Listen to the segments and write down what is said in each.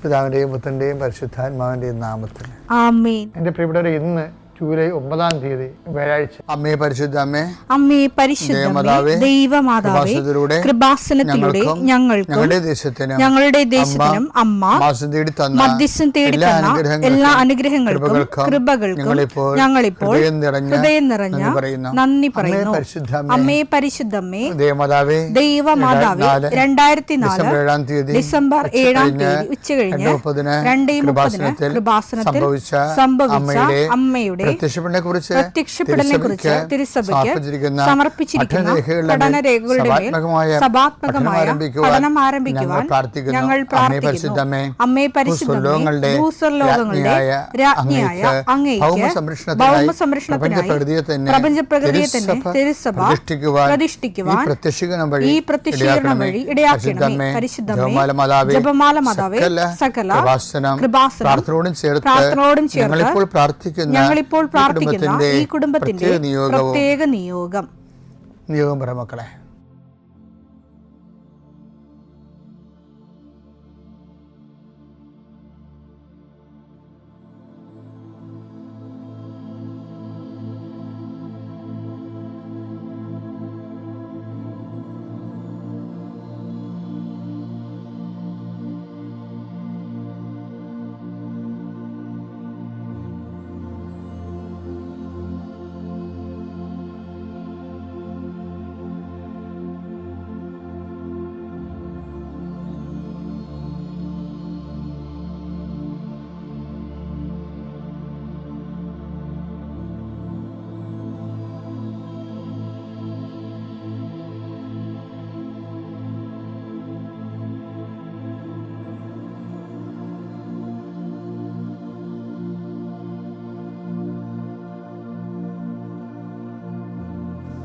പിതാവിൻ്റെയും പുത്രൻ്റെയും പരിശുദ്ധാത്മാവിൻ്റെയും നാമത്തിൽ ആമേൻ. എൻ്റെ പ്രിയപ്പെട്ടവരെ, ഇന്ന് ജൂലൈ 9 വ്യാഴാഴ്ച. അമ്മേ പരിശുദ്ധ അമ്മേ, അമ്മേ പരിശുദ്ധമേ, ദൈവമാതാവേ, കൃപാസനത്തിലൂടെ ഞങ്ങളുടെ ദേശത്തിനും അമ്മ മധ്യസ്ഥം തേടി തന്ന എല്ലാ അനുഗ്രഹങ്ങൾക്കും കൃപകൾക്കും ഞങ്ങളിപ്പോൾ ഹൃദയം നിറഞ്ഞ നന്ദി പറയുന്നു. അമ്മേ പരിശുദ്ധമേ, ദൈവമാതാവേ, 2004 ഡിസംബർ 7 ഉച്ചകഴിഞ്ഞ് 2:30 കൃപാസനത്തിൽ സംഭവിച്ച അമ്മയുടെ പ്രത്യക്ഷപ്പെടലിനെക്കുറിച്ച് തിരുസഭയ്ക്ക് സമർപ്പിച്ചിരിക്കുന്ന പഠനരേഖകളുടെ സഭാത്മകമായ പഠനം ആരംഭിക്കുവാൻ ഞങ്ങൾ പ്രാർത്ഥിക്കുന്നു. അമ്മേ പരിശുദ്ധമേ, ഭൂസ്വർലോകങ്ങളുടെ രാജ്ഞിയായ അങ്ങേയ്ക്ക് ഭൗമസംരക്ഷണത്തിനായി പ്രപഞ്ചപ്രകൃതിയെ തന്നെ തിരുസഭ പ്രതിഷ്ഠിക്കുവാൻ ഈ പ്രത്യക്ഷീകരണം വഴി ഇടയാക്കണമേ. പരിശുദ്ധമേ, ജപമാല മാതാവേ, സകല കൃപാസനം പ്രാർത്ഥനയോടും ചേർത്ത് ഞങ്ങളിപ്പോൾ പ്രാർത്ഥിക്കുന്ന ഈ കുടുംബത്തിന്റെ പ്രത്യേക നിയോഗം പറ മക്കളെ.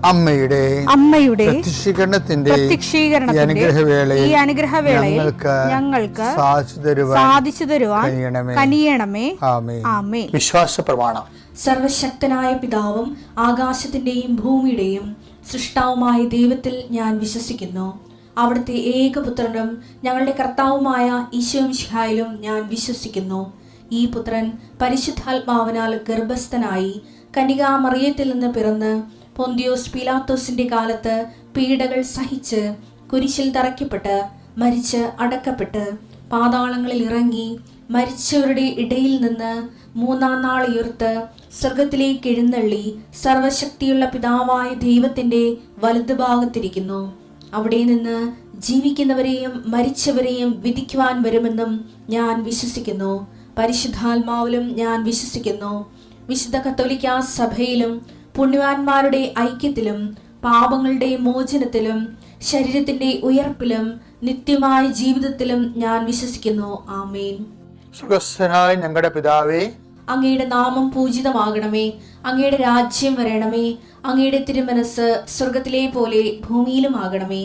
അമ്മയുടെ പ്രത്യക്ഷീകരണത്തിന്റെ ഈ അനുഗ്രഹവേളയിൽ ഞങ്ങൾക്ക് സാധിച്ചു തരുവാൻ കനിയണമേ. ആമേൻ. വിശ്വാസ പ്രമാണം. സർവശക്തനായ പിതാവും ആകാശത്തിന്റെയും ഭൂമിയുടെയും സൃഷ്ടാവുമായ ദൈവത്തിൽ ഞാൻ വിശ്വസിക്കുന്നു. അവിടുത്തെ ഏകപുത്രനും ഞങ്ങളുടെ കർത്താവുമായ ഈശോമിശിഹായിലും ഞാൻ വിശ്വസിക്കുന്നു. ഈ പുത്രൻ പരിശുദ്ധാത്മാവിനാൽ ഗർഭസ്ഥനായി കന്യകാമറിയത്തിൽ നിന്ന് പിറന്ന് പൊന്തിയോസ് പീലാത്തോസിന്റെ കാലത്ത് പീഡകൾ സഹിച്ച് കുരിശിൽ തറയ്ക്കപ്പെട്ട് മരിച്ച് അടക്കപ്പെട്ട് പാതാളങ്ങളിൽ ഇറങ്ങി മരിച്ചവരുടെ ഇടയിൽ നിന്ന് 3-ാം നാൾ ഉയർത്ത് സ്വർഗത്തിലേക്ക് എഴുന്നള്ളി സർവശക്തിയുള്ള പിതാവായ ദൈവത്തിന്റെ വലതുഭാഗത്തിരിക്കുന്നു. അവിടെ നിന്ന് ജീവിക്കുന്നവരെയും മരിച്ചവരെയും വിധിക്കുവാൻ വരുമെന്നും ഞാൻ വിശ്വസിക്കുന്നു. പരിശുദ്ധാത്മാവിലും ഞാൻ വിശ്വസിക്കുന്നു. വിശുദ്ധ കത്തോലിക്കാ സഭയിലും പുണ്യവാന്മാരുടെ ഐക്യത്തിലും പാപങ്ങളുടെ മോചനത്തിലും ശരീരത്തിന്റെ ഉയർപ്പിലും നിത്യമായ ജീവിതത്തിലും ഞാൻ വിശ്വസിക്കുന്നു. ആമേൻ. സുഖസ്ഥനായ ഞങ്ങളുടെ പിതാവേ, അങ്ങയുടെ നാമം പൂജിതമാകണമേ. അങ്ങയുടെ രാജ്യം വരണമേ. അങ്ങയുടെ തിരുമനസ് സ്വർഗത്തിലെ പോലെ ഭൂമിയിലും ആകണമേ.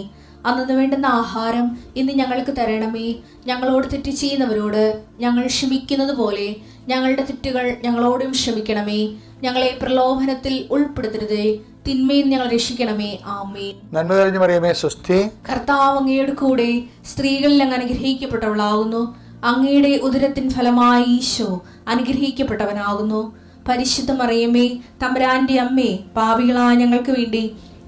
അന്നു വേണ്ടുന്ന ആഹാരം ഇന്ന് ഞങ്ങൾക്ക് തരണമേ. ഞങ്ങളോട് തെറ്റ് ചെയ്യുന്നവരോട് ഞങ്ങൾ ക്ഷമിക്കുന്നത് പോലെ ഞങ്ങളുടെ തെറ്റുകൾ ഞങ്ങളോടും ക്ഷമിക്കണമേ. ഞങ്ങളെ പ്രലോഭനത്തിൽ ഉൾപ്പെടുത്തരുതേ, തിന്മയിൽ ഞങ്ങൾ രക്ഷിക്കണമേ. ആമേൻ. നന്മ നിറഞ്ഞ മറിയമേ, സ്വസ്തി. കർത്താവ് അങ്ങയുടെ കൂടെ സ്ത്രീകളിൽ അങ്ങ് അനുഗ്രഹിക്കപ്പെട്ടവളാകുന്നു. അങ്ങയുടെ ഉദരത്തിൻ ഫലമായി ഈശോ അനുഗ്രഹിക്കപ്പെട്ടവനാകുന്നു. പരിശുദ്ധ മറിയമേ, തമ്പുരാന്റെ അമ്മേ, പാപികളായ ഞങ്ങൾക്ക് വേണ്ടി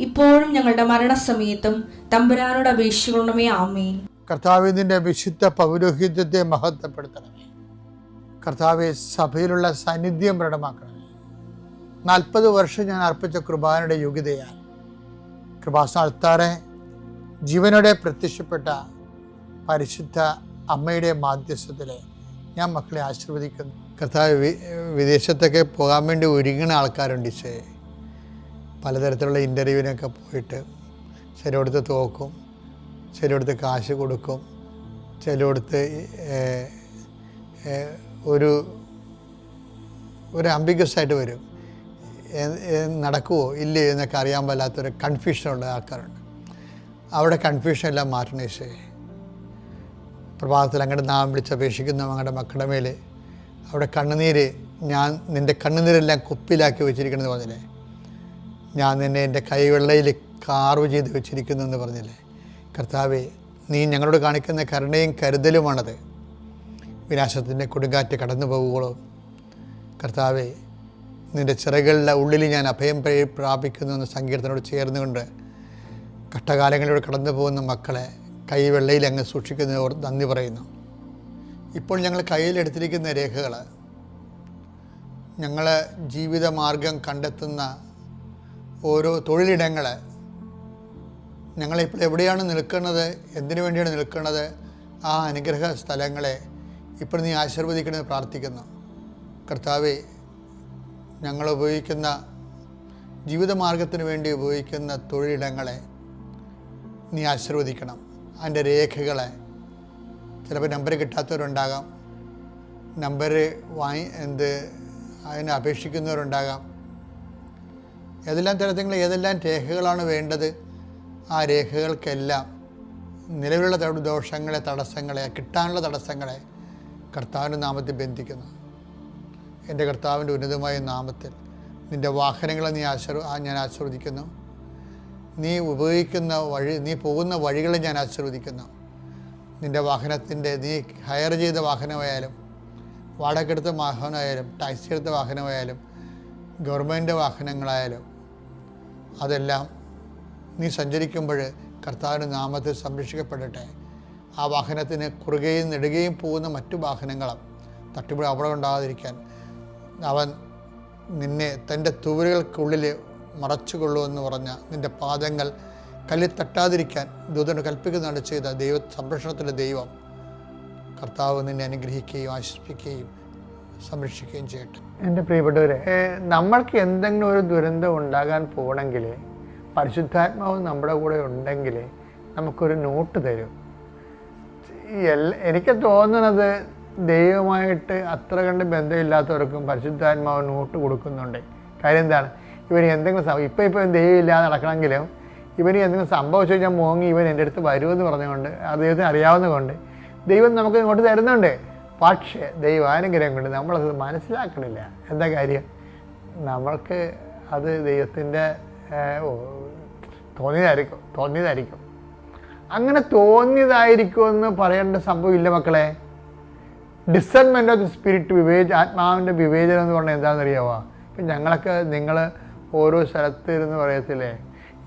ഇപ്പോഴും ഞങ്ങളുടെ മരണസമയത്തും തമ്പുരാനോട് അപേക്ഷിക്കണമേ. ആമേൻ. കർത്താവേ, നിന്റെ വിശുദ്ധ പൗരോഹിത്യത്തെ മഹത്വപ്പെടുത്തണമേ. കർത്താവെ, സഭയിലുള്ള സാന്നിധ്യം പ്രകടമാക്കണമേ. 40 വർഷം ഞാൻ അർപ്പിച്ച കൃപാനയുടെ യോഗ്യതയാൽ കൃപാസന അൾത്താറെ ജീവനോടെ പ്രത്യക്ഷപ്പെട്ട പരിശുദ്ധ അമ്മയുടെ മാധ്യസ്ഥത്തിലെ ഞാൻ മക്കളെ ആശീർവദിക്കുന്നു. കർത്താവ്, വിദേശത്തൊക്കെ പോകാൻ വേണ്ടി ഒരുങ്ങുന്ന ആൾക്കാരുണ്ട്. പലതരത്തിലുള്ള ഇൻ്റർവ്യൂവിനൊക്കെ പോയിട്ട് ചിലയിടത്ത് തോക്കും, ചിലയിടത്ത് കാശ് കൊടുക്കും, ചിലയിടത്ത് ഒരു അംബിഗസായിട്ട് വരും. നടക്കുമോ ഇല്ലയോ എന്നൊക്കെ അറിയാൻ പാടില്ലാത്തൊരു കൺഫ്യൂഷനുള്ള ആൾക്കാരുണ്ട്. അവിടെ കൺഫ്യൂഷൻ എല്ലാം മാറ്റണേ. പ്രഭാതത്തിൽ അങ്ങയുടെ നാമം വിളിച്ചപേക്ഷിക്കുന്ന അങ്ങയുടെ മക്കളുടെ മേൽ അവിടെ കണ്ണുനീര്, ഞാൻ നിൻ്റെ കണ്ണുനീരെല്ലാം കുപ്പിയിലാക്കി വെച്ചിരിക്കണമെന്ന് പറഞ്ഞില്ലേ. ഞാൻ നിന്നെ എൻ്റെ കൈവെള്ളയിൽ കാർവ് ചെയ്ത് വെച്ചിരിക്കുന്നു എന്ന് പറഞ്ഞില്ലേ. കർത്താവേ, നീ ഞങ്ങളോട് കാണിക്കുന്ന കരുണയും കരുതലുമാണത്. വിനാശത്തിൻ്റെ കൊടുങ്കാറ്റ് കടന്നു പോകുകയുള്ളൂ. കർത്താവേ, നിൻ്റെ ചിറകളുടെ ഉള്ളിൽ ഞാൻ അഭയം പ്രാപിക്കുന്നു എന്ന സങ്കീർത്തനോട് ചേർന്നുകൊണ്ട് കഷ്ടകാലങ്ങളിലൂടെ കടന്നു പോകുന്ന മക്കളെ കൈവെള്ളയിൽ അങ്ങ് സൂക്ഷിക്കുന്നതോട് നന്ദി പറയുന്നു. ഇപ്പോൾ ഞങ്ങൾ കയ്യിലെടുത്തിരിക്കുന്ന രേഖകൾ ഞങ്ങൾ ജീവിതമാർഗം കണ്ടെത്തുന്ന ഓരോ തൊഴിലിടങ്ങൾ, ഞങ്ങളിപ്പോൾ എവിടെയാണ് നിൽക്കുന്നത്, എന്തിനു വേണ്ടിയാണ് നിൽക്കുന്നത്, ആ അനുഗ്രഹ സ്ഥലങ്ങളെ ഇപ്പോൾ നീ ആശീർവദിക്കണമെന്ന് പ്രാർത്ഥിക്കുന്നു. കർത്താവേ, ഞങ്ങൾ ഉപയോഗിക്കുന്ന ജീവിതമാർഗത്തിന് വേണ്ടി ഉപയോഗിക്കുന്ന തൊഴിലിടങ്ങളെ നീ ആശീർവദിക്കണം. അതിൻ്റെ രേഖകളെ, ചിലപ്പോൾ നമ്പർ കിട്ടാത്തവരുണ്ടാകാം, നമ്പർ അതിന് അപേക്ഷിക്കുന്നവരുണ്ടാകാം. ഏതെല്ലാം തരത്തിൽ ഏതെല്ലാം രേഖകളാണ് വേണ്ടത്, ആ രേഖകൾക്കെല്ലാം നിലവിലുള്ള ദോഷങ്ങളെ, തടസ്സങ്ങളെ, കിട്ടാനുള്ള തടസ്സങ്ങളെ കർത്താവിൻ്റെ നാമത്തിൽ ബന്ധിക്കുന്നു. എൻ്റെ കർത്താവിൻ്റെ ഉന്നതമായ നാമത്തിൽ നിൻ്റെ വാഹനങ്ങളെ ഞാൻ ആശീർവദിക്കുന്നു. നീ ഉപയോഗിക്കുന്ന നീ പോകുന്ന വഴികളെ ഞാൻ ആശീർവദിക്കുന്നു. നിൻ്റെ വാഹനത്തിൻ്റെ, നീ ഹയർ ചെയ്ത വാഹനമായാലും, വാടകയ്ക്കെടുത്ത വാഹനമായാലും, ടാക്സി എടുത്ത വാഹനമായാലും, ഗവൺമെൻറ് വാഹനങ്ങളായാലും, അതെല്ലാം നീ സഞ്ചരിക്കുമ്പോൾ കർത്താവിൻ്റെ നാമത്തിൽ സംരക്ഷിക്കപ്പെടട്ടെ. ആ വാഹനത്തിന് കുറുകയും നെടുകയും പോകുന്ന മറ്റു വാഹനങ്ങളും തട്ടിപ്പിടി അപകടം ഉണ്ടാകാതിരിക്കാൻ അവൻ നിന്നെ തൻ്റെ തൂവലുകൾക്കുള്ളിൽ മറച്ചുകൊള്ളുമെന്ന് പറഞ്ഞ നിൻ്റെ പാദങ്ങൾ കല്ലിൽ തട്ടാതിരിക്കാൻ ദൂതന് കൽപ്പിക്കുന്നതാണ് ചെയ്ത സംരക്ഷണത്തിൻ്റെ ദൈവം കർത്താവ് നിന്നെ അനുഗ്രഹിക്കുകയും ആശ്വസിപ്പിക്കുകയും സംരക്ഷിക്കുകയും ചെയ്യട്ടെ. എൻ്റെ പ്രിയപ്പെട്ടവരെ, നമ്മൾക്ക് എന്തെങ്കിലും ഒരു ദുരന്തം ഉണ്ടാകാൻ പോകണമെങ്കിൽ പരിശുദ്ധാത്മാവ് നമ്മുടെ കൂടെ ഉണ്ടെങ്കിൽ നമുക്കൊരു നോട്ട് തരും. എനിക്ക് തോന്നുന്നത് ദൈവമായിട്ട് അത്ര കണ്ട് ബന്ധമില്ലാത്തവർക്കും പരിശുദ്ധാത്മാവ് നോട്ട് കൊടുക്കുന്നുണ്ട്. കാര്യം എന്താണ്, ഇവന് എന്തെങ്കിലും ഇപ്പം ദൈവം ഇല്ലാതെ നടക്കണമെങ്കിലും ഇവന് എന്തെങ്കിലും സംഭവിച്ചു കഴിഞ്ഞാൽ മോങ്ങി ഇവൻ എൻ്റെ അടുത്ത് വരുമെന്ന് പറഞ്ഞുകൊണ്ട് ദൈവത്തിന് അറിയാവുന്നതുകൊണ്ട് ദൈവം നമുക്ക് ഇങ്ങോട്ട് തരുന്നുണ്ട്. പക്ഷേ ദൈവാനുഗ്രഹം കൊണ്ട് നമ്മളത് മനസ്സിലാക്കണില്ല. എന്താ കാര്യം, നമ്മൾക്ക് അത് ദൈവത്തിൻ്റെ തോന്നിയതായിരിക്കും. അങ്ങനെ തോന്നിയതായിരിക്കുമെന്ന് പറയേണ്ട സംഭവമില്ല മക്കളെ. ഡിസൺമെൻ്റ് ഓഫ് ദി സ്പിരിറ്റ്, ആത്മാവിൻ്റെ വിവേചനം എന്ന് പറഞ്ഞാൽ എന്താണെന്നറിയാമോ? ഇപ്പം ഞങ്ങളൊക്കെ, നിങ്ങൾ ഓരോ സ്ഥലത്ത് ഇരുന്ന് പറയത്തില്ലേ,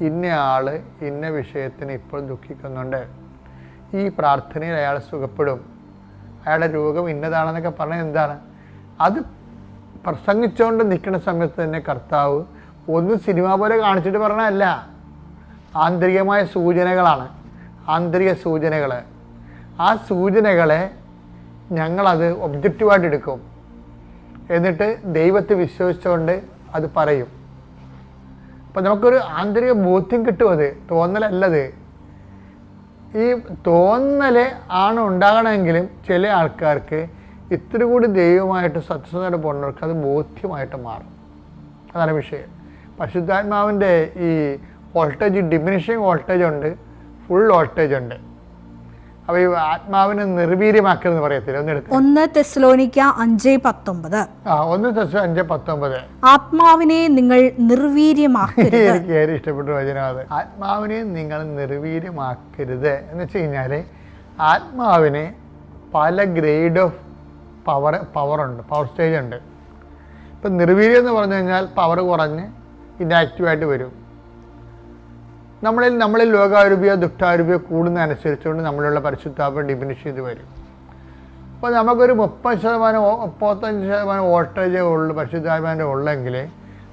ഇന്ന ആൾ ഇന്ന വിഷയത്തിന് ഇപ്പോൾ ദുഃഖിക്കുന്നുണ്ട്, ഈ പ്രാർത്ഥനയിൽ അയാൾ സുഖപ്പെടും, അയാളുടെ രോഗം ഇന്നതാണെന്നൊക്കെ പറഞ്ഞാൽ എന്താണ്? അത് പ്രസംഗിച്ചുകൊണ്ട് നിൽക്കുന്ന സമയത്ത് തന്നെ കർത്താവ് ഒന്നും സിനിമ പോലെ കാണിച്ചിട്ട് പറഞ്ഞതല്ല, ആന്തരികമായ സൂചനകളാണ്. ആന്തരിക സൂചനകൾ, ആ സൂചനകളെ ഞങ്ങളത് ഒബ്ജക്റ്റീവായിട്ട് എടുക്കും. എന്നിട്ട് ദൈവത്തെ വിശ്വസിച്ചുകൊണ്ട് അത് പറയും. അപ്പം നമുക്കൊരു ആന്തരിക ബോധ്യം കിട്ടും. അത് തോന്നലല്ലത്. ഈ തോന്നൽ ആണ് ഉണ്ടാകണമെങ്കിലും ചില ആൾക്കാർക്ക് ഇത്തിരി കൂടി ദൈവമായിട്ട് സത്യസന്ധമായിട്ട് പോകുന്നവർക്ക് അത് ബോധ്യമായിട്ട് മാറും. അതാണ് വിഷയം. പരിശുദ്ധാത്മാവിൻ്റെ ഈ വോൾട്ടേജ്, ഡിമിനിഷിങ് വോൾട്ടേജ് ഉണ്ട്, ഫുൾ വോൾട്ടേജ് ഉണ്ട്. അപ്പോൾ ഈ ആത്മാവിനെ നിർവീര്യമാക്കരുതെന്ന് പറയത്തില്ല. 1 തെസ്സലോനിക്ക 5:19. 1 തെസ്സലോനിക്ക 5:19. ആത്മാവിനെ നിങ്ങൾ നിർവീര്യമാക്കരുത്. എനിക്ക് ഏറെ ഇഷ്ടപ്പെട്ട വചനം അത്. ആത്മാവിനെ നിങ്ങൾ നിർവീര്യമാക്കരുത് എന്ന് വെച്ച് കഴിഞ്ഞാൽ ആത്മാവിന് പല ഗ്രേഡ് ഓഫ് പവറുണ്ട്, പവർ സ്റ്റേജ് ഉണ്ട്. ഇപ്പം നിർവീര്യം എന്ന് പറഞ്ഞു കഴിഞ്ഞാൽ പവർ കുറഞ്ഞ് ഇനാക്റ്റീവായിട്ട് വരും. നമ്മളിൽ ലോകാരൂപിയോ ദുഷ്ടാരൂപിയോ കൂടുന്നതനുസരിച്ചുകൊണ്ട് നമ്മളിലുള്ള പരിശുദ്ധാത്മ ഡിമിനിഷ് ചെയ്ത് വരും. അപ്പോൾ നമുക്കൊരു 30-35% വോൾട്ടേജേ ഉള്ളൂ പരിശുദ്ധാത്മാവിൻ്റെ ഉള്ളെങ്കിൽ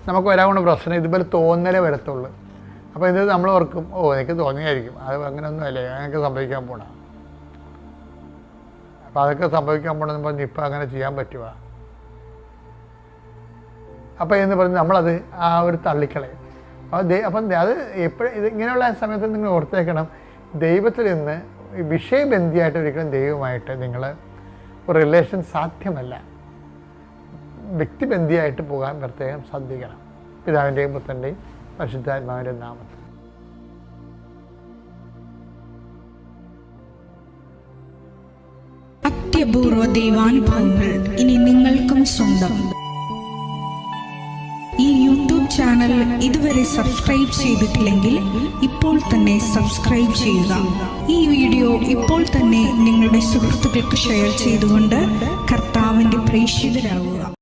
നമുക്ക് വരാവുന്ന പ്രശ്നം ഇതുപോലെ തോന്നലേ വരത്തുള്ളൂ. അപ്പോൾ ഇത് നമ്മൾ ഓർക്കും, എനിക്ക് തോന്നിയായിരിക്കും, അത് അങ്ങനെയൊന്നും അല്ലേ, എനിക്ക് സംഭവിക്കാൻ പോണ. അപ്പോൾ അതൊക്കെ സംഭവിക്കാൻ പോകണമെന്ന് പറഞ്ഞ് ഇപ്പം അങ്ങനെ ചെയ്യാൻ പറ്റുക. അപ്പോൾ എന്ന് പറഞ്ഞ് നമ്മളത് ആ ഒരു തള്ളിക്കളയും. അപ്പം അത് എപ്പോഴും ഇങ്ങനെയുള്ള സമയത്ത് നിങ്ങൾ ഓർത്തേക്കണം, ദൈവത്തിൽ നിന്ന് വിഷയബന്ധിയായിട്ട് ഒരിക്കലും ദൈവമായിട്ട് നിങ്ങൾ ഒരു റിലേഷൻ സാധ്യമല്ല. വ്യക്തിബന്ധിയായിട്ട് പോകാൻ പ്രത്യേകം ശ്രദ്ധിക്കണം. പിതാവിൻ്റെയും പുത്രൻ്റെയും പരിശുദ്ധാത്മാവിൻ്റെ നാമത്തിൽ. അത്യപൂർവ ദൈവാനുഭവങ്ങൾ ഇനി നിങ്ങൾക്കും സ്വന്തം. ഈ യൂട്യൂബ് ചാനൽ ഇതുവരെ സബ്സ്ക്രൈബ് ചെയ്തിട്ടില്ലെങ്കിൽ ഇപ്പോൾ തന്നെ സബ്സ്ക്രൈബ് ചെയ്യുക. ഈ വീഡിയോ ഇപ്പോൾ തന്നെ നിങ്ങളുടെ സുഹൃത്തുക്കൾക്ക് ഷെയർ ചെയ്തുകൊണ്ട് പ്രേക്ഷിതരാകുക.